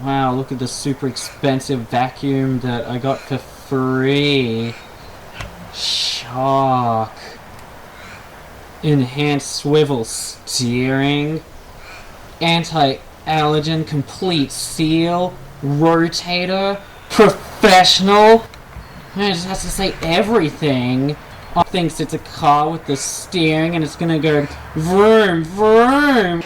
Wow, look at the super expensive vacuum that I got for free. Shock. Enhanced swivel steering. Anti-allergen complete seal. Rotator. Professional. Man, it just has to say everything. I thinks it's a car with the steering and it's gonna go vroom vroom.